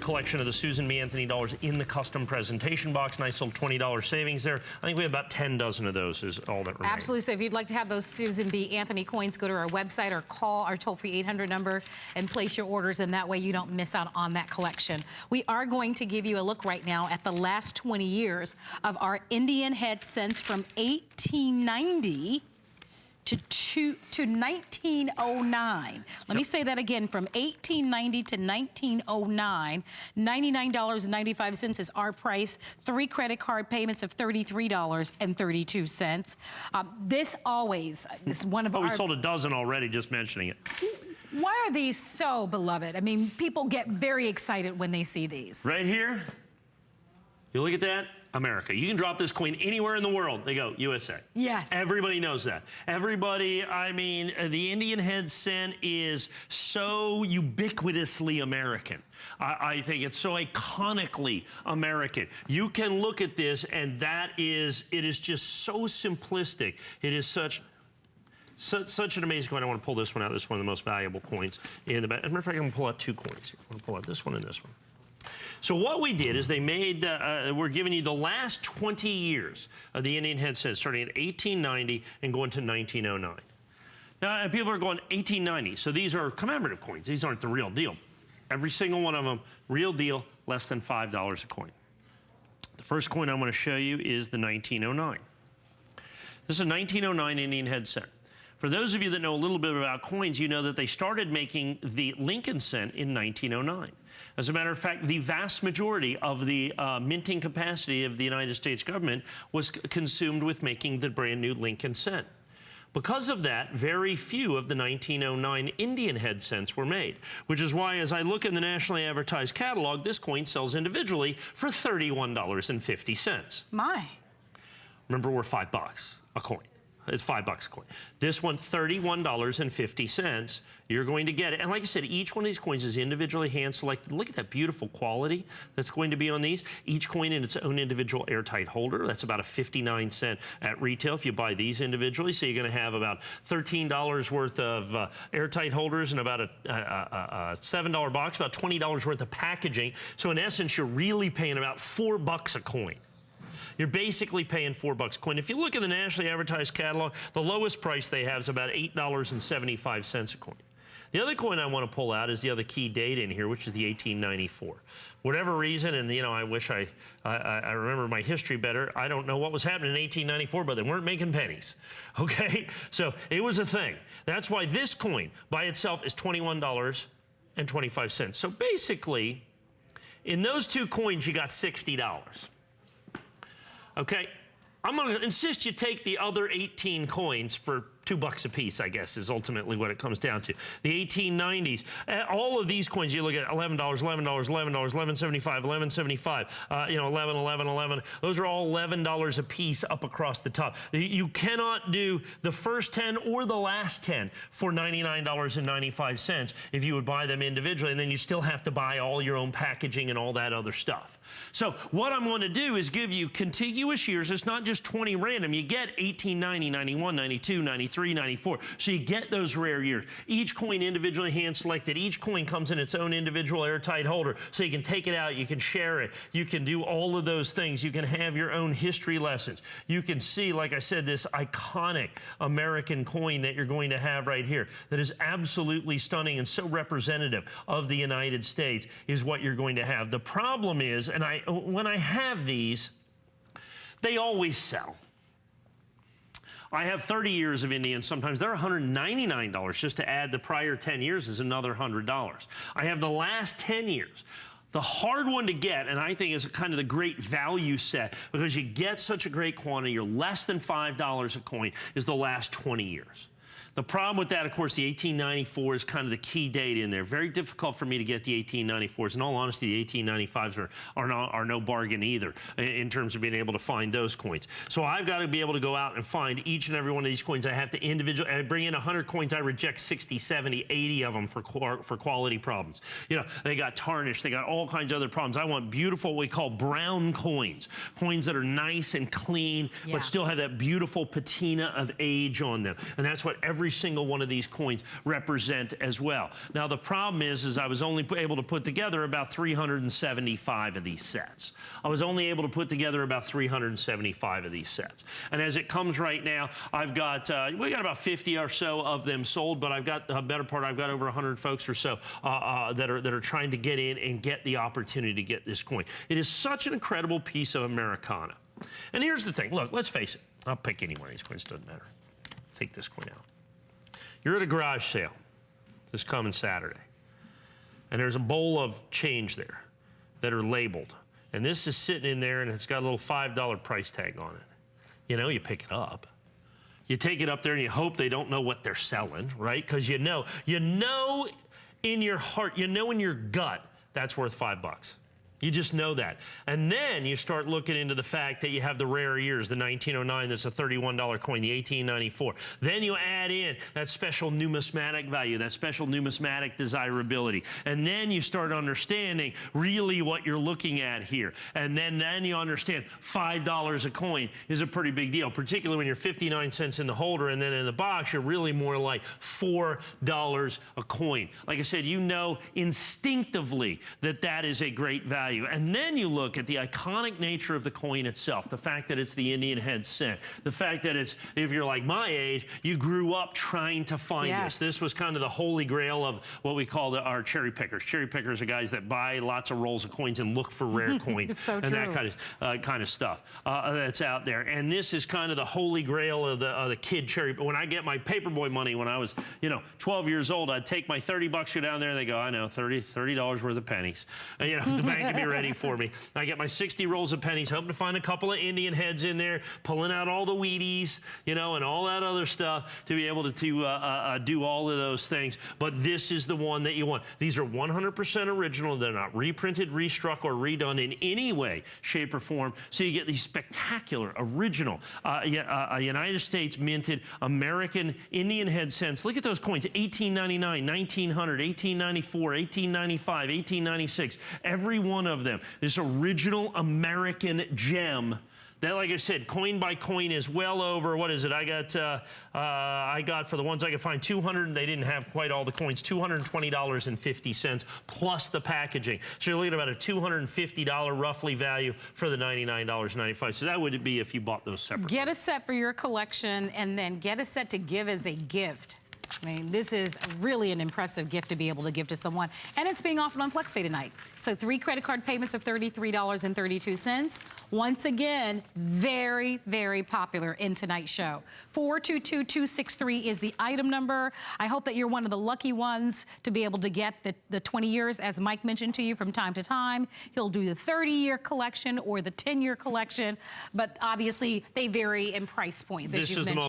collection of the Susan B. Anthony dollars in the custom presentation box. Nice little $20 savings there. I think we have about 10 dozen of those is all that remains. Absolutely. So if you'd like to have those Susan B. Anthony coins, go to our website or call our toll-free 800 number and place your orders, and that way you don't miss out on that collection. We are going to give you a look right now at the last 20 years of our Indian head cents from 1890 to 1909. Let me say that again, from 1890 to 1909, $99.95 is our price. 3 credit card payments of $33.32. This is one of our... we sold a dozen already, just mentioning it. Why are these so beloved? I mean, people get very excited when they see these. Right here, you look at that. America. You can drop this coin anywhere in the world. They go, USA. Yes. Everybody knows that. Everybody, I mean, the Indian head cent is so ubiquitously American. I think it's so iconically American. You can look at this and it is just so simplistic. It is such an amazing coin. I want to pull this one out. This is one of the most valuable coins in the back. As a matter of fact, I'm going to pull out 2 coins here. I'm going to pull out this one and this one. So what we did is they made, we're giving you the last 20 years of the Indian head cent, starting at 1890 and going to 1909. Now, people are going 1890, so these are commemorative coins. These aren't the real deal. Every single one of them, real deal, less than $5 a coin. The first coin I want to show you is the 1909. This is a 1909 Indian head cent. For those of you that know a little bit about coins, you know that they started making the Lincoln cent in 1909. As a matter of fact, the vast majority of the minting capacity of the United States government was consumed with making the brand new Lincoln cent. Because of that, very few of the 1909 Indian head cents were made, which is why, as I look in the nationally advertised catalog, this coin sells individually for $31.50. My. Remember, we're $5 a coin. It's $5 a coin. This one, $31.50. You're going to get it. And like I said, each one of these coins is individually hand selected. Look at that beautiful quality that's going to be on these. Each coin in its own individual airtight holder. That's about a 59 cent at retail if you buy these individually. So you're going to have about $13 worth of airtight holders and about a $7 box, about $20 worth of packaging. So in essence, you're really paying about $4 a coin. You're basically paying $4 a coin. If you look at the nationally advertised catalog, the lowest price they have is about $8.75 a coin. The other coin I want to pull out is the other key date in here, which is the 1894. Whatever reason, and you know, I wish I remember my history better. I don't know what was happening in 1894, but they weren't making pennies. Okay, so it was a thing. That's why this coin by itself is $21.25. So basically, in those 2 coins, you got $60. Okay, I'm going to insist you take the other 18 coins for $2 a piece, I guess, is ultimately what it comes down to. The 1890s, all of these coins, you look at $11, $11, $11, $11.75, $11.75, you know, 11, 11, 11. Those are all $11 a piece up across the top. You cannot do the first 10 or the last 10 for $99.95 if you would buy them individually, and then you still have to buy all your own packaging and all that other stuff. So what I'm going to do is give you contiguous years. It's not just 20 random. You get 1890, 91, 92, 93, 94. So you get those rare years. Each coin individually hand selected. Each coin comes in its own individual airtight holder. So you can take it out, you can share it, you can do all of those things. You can have your own history lessons. You can see, like I said, this iconic American coin that you're going to have right here that is absolutely stunning and so representative of the United States is what you're going to have. The problem is, and when I have these, they always sell. I have 30 years of Indians. Sometimes they're $199 just to add the prior 10 years is another $100. I have the last 10 years. The hard one to get, and I think is kind of the great value set, because you get such a great quantity, you're less than $5 a coin, is the last 20 years. The problem with that, of course, the 1894 is kind of the key date in there. Very difficult for me to get the 1894s. In all honesty, the 1895s are no bargain either in terms of being able to find those coins. So I've got to be able to go out and find each and every one of these coins. I have to individually, I bring in 100 coins, I reject 60, 70, 80 of them for quality problems. You know, they got tarnished, they got all kinds of other problems. I want beautiful, what we call brown coins. Coins that are nice and clean, but still have that beautiful patina of age on them. And that's what every every single one of these coins represent as well. Now, the problem is I was only able to put together about 375 of these sets. I was only able to put together about 375 of these sets. And as it comes right now, I've got, we got about 50 or so of them sold, but I've got a better part, I've got over 100 folks or so that are trying to get in and get the opportunity to get this coin. It is such an incredible piece of Americana. And here's the thing, look, let's face it. I'll pick any one of these coins, doesn't matter. Take this coin out. You're at a garage sale this coming Saturday, and there's a bowl of change there that are labeled. And this is sitting in there, and it's got a little $5 price tag on it. You know, you pick it up. You take it up there, and you hope they don't know what they're selling, right? Because you know in your heart, you know in your gut, that's worth $5. You just know that. And then you start looking into the fact that you have the rare years, the 1909, that's a $31 coin, the 1894. Then you add in that special numismatic value, that special numismatic desirability. And then you start understanding really what you're looking at here. And then you understand $5 a coin is a pretty big deal, particularly when you're 59 cents in the holder, and then in the box, you're really more like $4 a coin. Like I said, you know instinctively that that is a great value. And then you look at the iconic nature of the coin itself, the fact that it's the Indian head cent, the fact that it's, if you're like my age, you grew up trying to find this. This was kind of the holy grail of what we call our cherry pickers. Cherry pickers are guys that buy lots of rolls of coins and look for rare coins and that kind of stuff that's out there. And this is kind of the holy grail of the kid cherry. When I get my paperboy money when I was, 12 years old, I'd take my $30, go down there, and they go, I know, $30 worth of pennies. And, the bank would be ready for me. I get my 60 rolls of pennies, hoping to find a couple of Indian heads in there, pulling out all the Wheaties, and all that other stuff to be able to do all of those things. But this is the one that you want. These are 100% original. They're not reprinted, restruck, or redone in any way, shape, or form. So you get these spectacular, original, United States minted American Indian head cents. Look at those coins, 1899, 1900, 1894, 1895, 1896. Every one of them, this original American gem that, like I said, coin by coin is well over, what is it? I got for the ones I could find, 200, they didn't have quite all the coins, $220.50 plus the packaging. So you're looking at about a $250 roughly value for the $99.95. So that would be if you bought those separately. Get a set for your collection and then get a set to give as a gift. I mean, this is really an impressive gift to be able to give to someone. And it's being offered on FlexPay tonight. So 3 credit card payments of $33.32. Once again, very, very popular in tonight's show. 422263 is the item number. I hope that you're one of the lucky ones to be able to get the 20 years, as Mike mentioned to you from time to time. He'll do the 30-year collection or the 10-year collection. But obviously, they vary in price points, as you've mentioned.